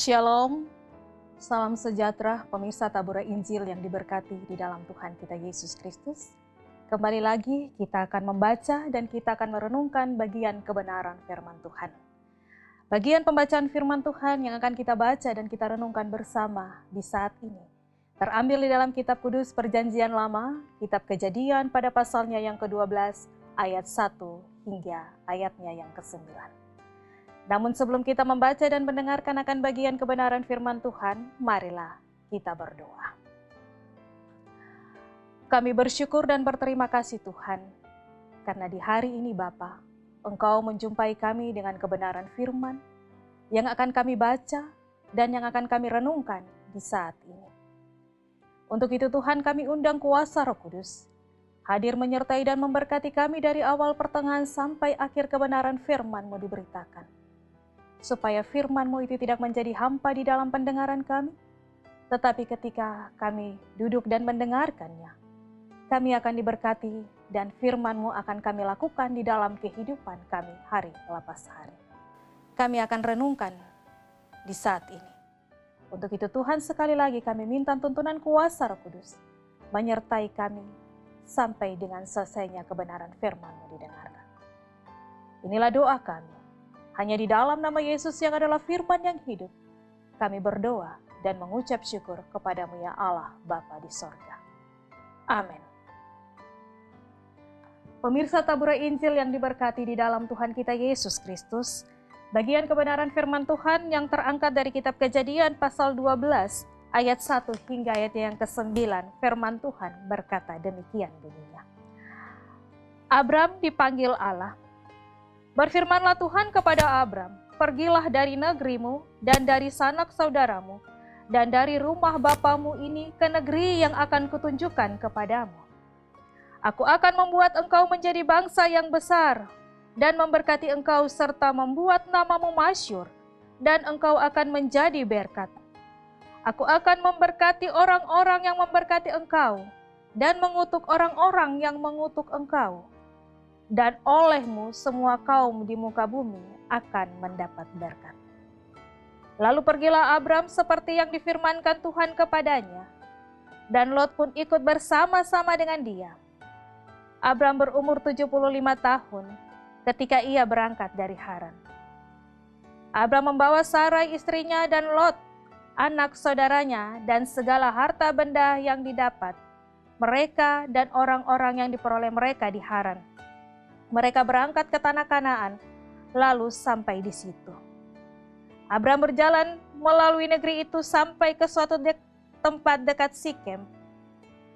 Shalom, salam sejahtera pemirsa Tabura Injil yang diberkati di dalam Tuhan kita Yesus Kristus. Kembali lagi kita akan membaca dan kita akan merenungkan bagian kebenaran firman Tuhan. Bagian pembacaan firman Tuhan yang akan kita baca dan kita renungkan bersama di saat ini terambil di dalam kitab kudus Perjanjian Lama, kitab Kejadian pada pasalnya yang ke-12 ayat 1 hingga ayatnya yang ke-9. Namun sebelum kita membaca dan mendengarkan akan bagian kebenaran firman Tuhan, marilah kita berdoa. Kami bersyukur dan berterima kasih Tuhan, karena di hari ini Bapa, Engkau menjumpai kami dengan kebenaran firman yang akan kami baca dan yang akan kami renungkan di saat ini. Untuk itu Tuhan kami undang kuasa Roh Kudus, hadir menyertai dan memberkati kami dari awal pertengahan sampai akhir kebenaran firman-Mu diberitakan. Supaya firman-Mu itu tidak menjadi hampa di dalam pendengaran kami, tetapi ketika kami duduk dan mendengarkannya, kami akan diberkati dan firman-Mu akan kami lakukan di dalam kehidupan kami hari lepas hari. Kami akan renungkan di saat ini. Untuk itu Tuhan sekali lagi kami minta tuntunan kuasa Roh Kudus, menyertai kami sampai dengan selesainya kebenaran firman-Mu didengarkan. Inilah doa kami. Hanya di dalam nama Yesus yang adalah firman yang hidup, kami berdoa dan mengucap syukur kepadamu ya Allah Bapa di sorga. Amin. Pemirsa Tabura Injil yang diberkati di dalam Tuhan kita Yesus Kristus, bagian kebenaran firman Tuhan yang terangkat dari kitab Kejadian pasal 12 ayat 1 hingga ayat yang ke-9, firman Tuhan berkata demikian bunyinya. Abram dipanggil Allah. Berfirmanlah Tuhan kepada Abram, pergilah dari negerimu dan dari sanak saudaramu dan dari rumah bapamu ini ke negeri yang akan kutunjukkan kepadamu. Aku akan membuat engkau menjadi bangsa yang besar dan memberkati engkau serta membuat namamu masyhur dan engkau akan menjadi berkat. Aku akan memberkati orang-orang yang memberkati engkau dan mengutuk orang-orang yang mengutuk engkau. Dan olehmu semua kaum di muka bumi akan mendapat berkat. Lalu pergilah Abram seperti yang difirmankan Tuhan kepadanya, dan Lot pun ikut bersama-sama dengan dia. Abram berumur 75 tahun ketika ia berangkat dari Haran. Abram membawa Sarai istrinya dan Lot, anak saudaranya, dan segala harta benda yang didapat, mereka dan orang-orang yang diperoleh mereka di Haran. Mereka berangkat ke tanah Kanaan, lalu sampai di situ. Abram berjalan melalui negeri itu sampai ke suatu tempat dekat Sikem,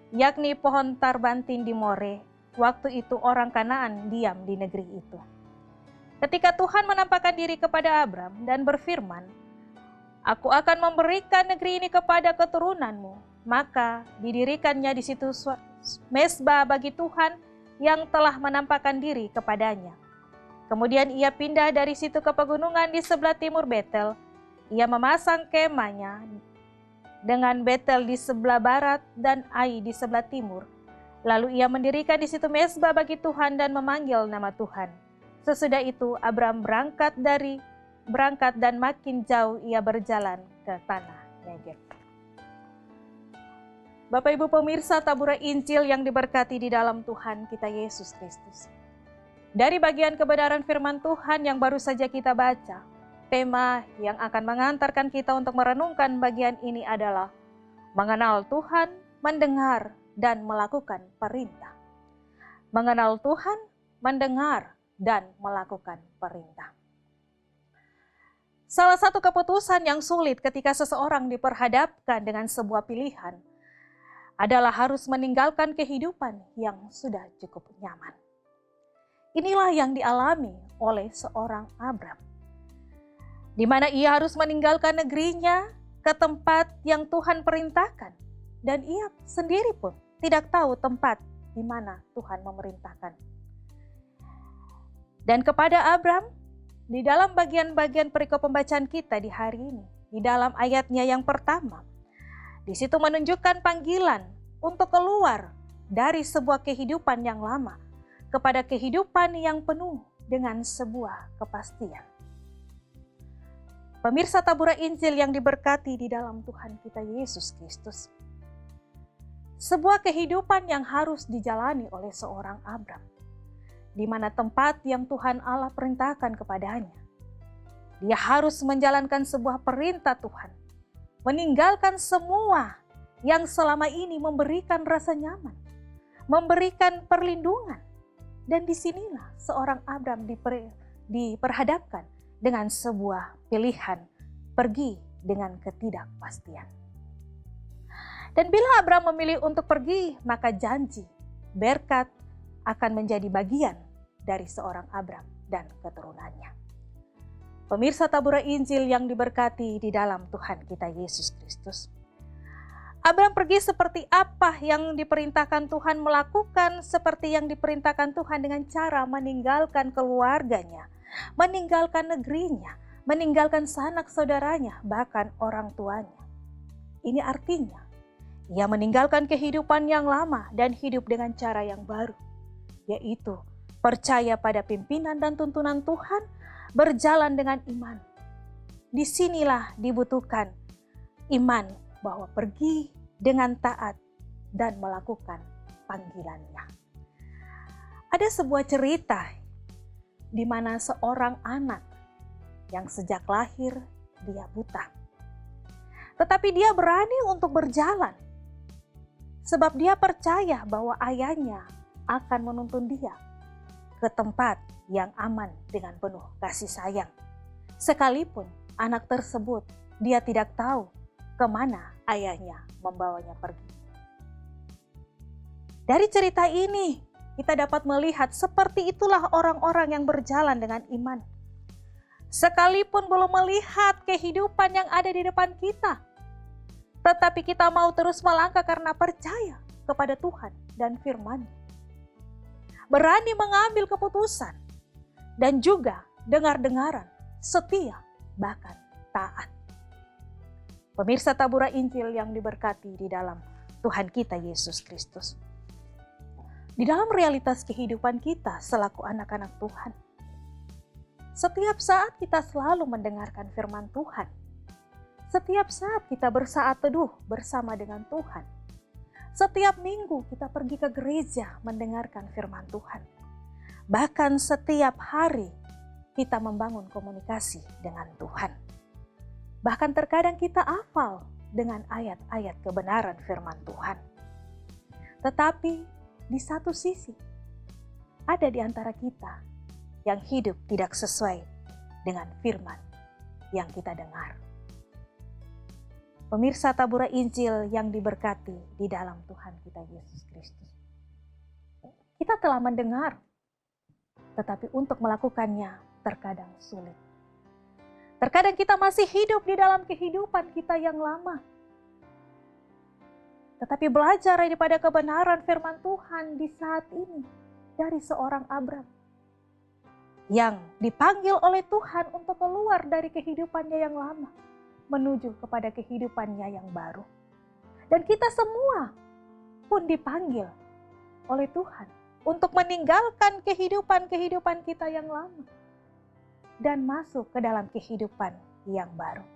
yakni pohon tarbantin di More. Waktu itu orang Kanaan diam di negeri itu. Ketika Tuhan menampakkan diri kepada Abram dan berfirman, Aku akan memberikan negeri ini kepada keturunanmu. Maka didirikannya di situ mezbah bagi Tuhan yang telah menampakkan diri kepadanya. Kemudian ia pindah dari situ ke pegunungan di sebelah timur Betel. Ia memasang kemahnya dengan Betel di sebelah barat dan Ai di sebelah timur. Lalu ia mendirikan di situ mezbah bagi Tuhan dan memanggil nama Tuhan. Sesudah itu Abram berangkat dan makin jauh ia berjalan ke tanah Negeb. Bapak Ibu pemirsa Tabura Injil yang diberkati di dalam Tuhan kita Yesus Kristus. Dari bagian kebenaran firman Tuhan yang baru saja kita baca, tema yang akan mengantarkan kita untuk merenungkan bagian ini adalah mengenal Tuhan, mendengar, dan melakukan perintah. Mengenal Tuhan, mendengar, dan melakukan perintah. Salah satu keputusan yang sulit ketika seseorang diperhadapkan dengan sebuah pilihan adalah harus meninggalkan kehidupan yang sudah cukup nyaman. Inilah yang dialami oleh seorang Abram, di mana ia harus meninggalkan negerinya ke tempat yang Tuhan perintahkan, dan ia sendiri pun tidak tahu tempat di mana Tuhan memerintahkan. Dan kepada Abram, di dalam bagian-bagian perikop pembacaan kita di hari ini, di dalam ayatnya yang pertama, di situ menunjukkan panggilan untuk keluar dari sebuah kehidupan yang lama kepada kehidupan yang penuh dengan sebuah kepastian. Pemirsa tabura Injil yang diberkati di dalam Tuhan kita Yesus Kristus, sebuah kehidupan yang harus dijalani oleh seorang Abram, di mana tempat yang Tuhan Allah perintahkan kepadanya, dia harus menjalankan sebuah perintah Tuhan, meninggalkan semua yang selama ini memberikan rasa nyaman, memberikan perlindungan. Dan disinilah seorang Abram diperhadapkan dengan sebuah pilihan, pergi dengan ketidakpastian. Dan bila Abram memilih untuk pergi, maka janji, berkat akan menjadi bagian dari seorang Abram dan keturunannya. Pemirsa tabura Injil yang diberkati di dalam Tuhan kita Yesus Kristus, Abram pergi seperti apa yang diperintahkan Tuhan, melakukan seperti yang diperintahkan Tuhan dengan cara meninggalkan keluarganya, meninggalkan negerinya, meninggalkan sanak saudaranya, bahkan orang tuanya. Ini artinya ia meninggalkan kehidupan yang lama dan hidup dengan cara yang baru, yaitu percaya pada pimpinan dan tuntunan Tuhan, berjalan dengan iman. Disinilah dibutuhkan iman bahwa pergi dengan taat dan melakukan panggilannya. Ada sebuah cerita di mana seorang anak yang sejak lahir dia buta, tetapi dia berani untuk berjalan sebab dia percaya bahwa ayahnya akan menuntun dia ke tempat yang aman dengan penuh kasih sayang. Sekalipun anak tersebut dia tidak tahu kemana ayahnya membawanya pergi. Dari cerita ini kita dapat melihat seperti itulah orang-orang yang berjalan dengan iman. Sekalipun belum melihat kehidupan yang ada di depan kita, tetapi kita mau terus melangkah karena percaya kepada Tuhan dan firman-Nya. Berani mengambil keputusan dan juga dengar-dengaran, setia, bahkan taat. Pemirsa tabura Injil yang diberkati di dalam Tuhan kita Yesus Kristus, di dalam realitas kehidupan kita selaku anak-anak Tuhan, setiap saat kita selalu mendengarkan firman Tuhan. Setiap saat kita bersaat teduh bersama dengan Tuhan. Setiap minggu kita pergi ke gereja mendengarkan firman Tuhan. Bahkan setiap hari kita membangun komunikasi dengan Tuhan. Bahkan terkadang kita hafal dengan ayat-ayat kebenaran firman Tuhan. Tetapi di satu sisi ada di antara kita yang hidup tidak sesuai dengan firman yang kita dengar. Pemirsa tabura Injil yang diberkati di dalam Tuhan kita Yesus Kristus, kita telah mendengar, tetapi untuk melakukannya terkadang sulit. Terkadang kita masih hidup di dalam kehidupan kita yang lama. Tetapi belajar daripada kebenaran firman Tuhan di saat ini dari seorang Abram yang dipanggil oleh Tuhan untuk keluar dari kehidupannya yang lama menuju kepada kehidupannya yang baru. Dan kita semua pun dipanggil oleh Tuhan untuk meninggalkan kehidupan kita yang lama dan masuk ke dalam kehidupan yang baru.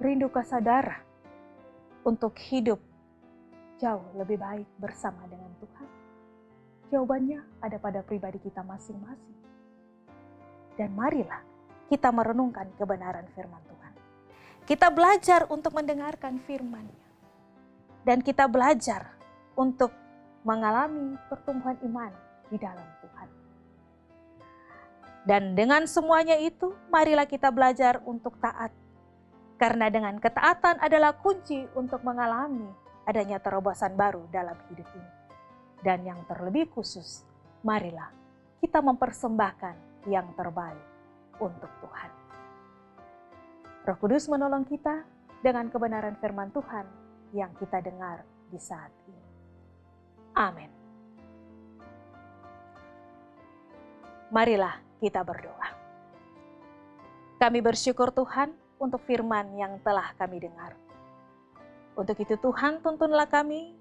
Rindukah saudara untuk hidup jauh lebih baik bersama dengan Tuhan? Jawabannya ada pada pribadi kita masing-masing. Dan marilah kita merenungkan kebenaran firman Tuhan. Kita belajar untuk mendengarkan firman-Nya. Dan kita belajar untuk mengalami pertumbuhan iman di dalam Tuhan. Dan dengan semuanya itu, marilah kita belajar untuk taat. Karena dengan ketaatan adalah kunci untuk mengalami adanya terobosan baru dalam hidup ini. Dan yang terlebih khusus, marilah kita mempersembahkan yang terbaik untuk Tuhan. Roh Kudus menolong kita dengan kebenaran firman Tuhan yang kita dengar di saat ini. Amin. Marilah kita berdoa. Kami bersyukur Tuhan untuk firman yang telah kami dengar. Untuk itu Tuhan, tuntunlah kami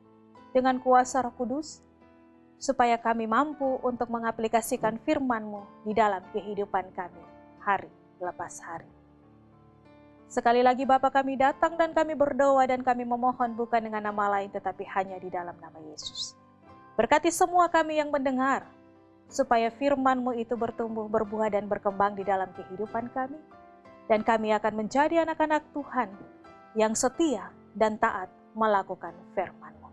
dengan kuasa Roh Kudus, supaya kami mampu untuk mengaplikasikan firman-Mu di dalam kehidupan kami hari lepas hari. Sekali lagi Bapa, kami datang dan kami berdoa dan kami memohon bukan dengan nama lain tetapi hanya di dalam nama Yesus. Berkati semua kami yang mendengar, supaya firman-Mu itu bertumbuh, berbuah dan berkembang di dalam kehidupan kami. Dan kami akan menjadi anak-anak Tuhan yang setia dan taat melakukan firman-Mu.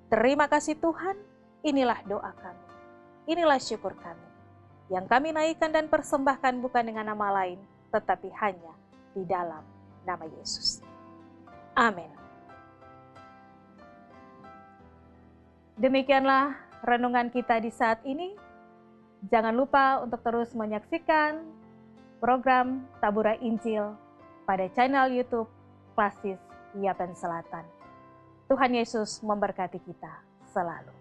Terima kasih Tuhan, inilah doa kami, inilah syukur kami, yang kami naikkan dan persembahkan bukan dengan nama lain, tetapi hanya di dalam nama Yesus. Amin. Demikianlah renungan kita di saat ini. Jangan lupa untuk terus menyaksikan program Taburai Injil pada channel YouTube Klasis Yapen Selatan. Tuhan Yesus memberkati kita selalu.